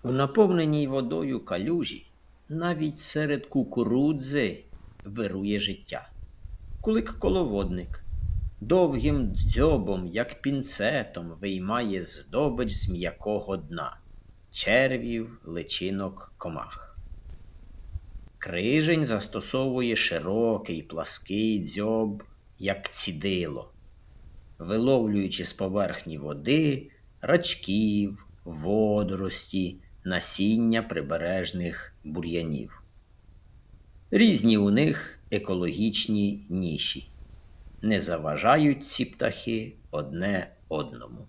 У наповненій водою калюжі навіть серед кукурудзи вирує життя. Кулик-коловодник довгим дзьобом, як пінцетом, виймає здобич з м'якого дна червів, личинок, комах. Крижень застосовує широкий плаский дзьоб, як цідило, виловлюючи з поверхні води рачків, водорості, насіння прибережних бур'янів. Різні у них екологічні ніші. Не заважають ці птахи одне одному.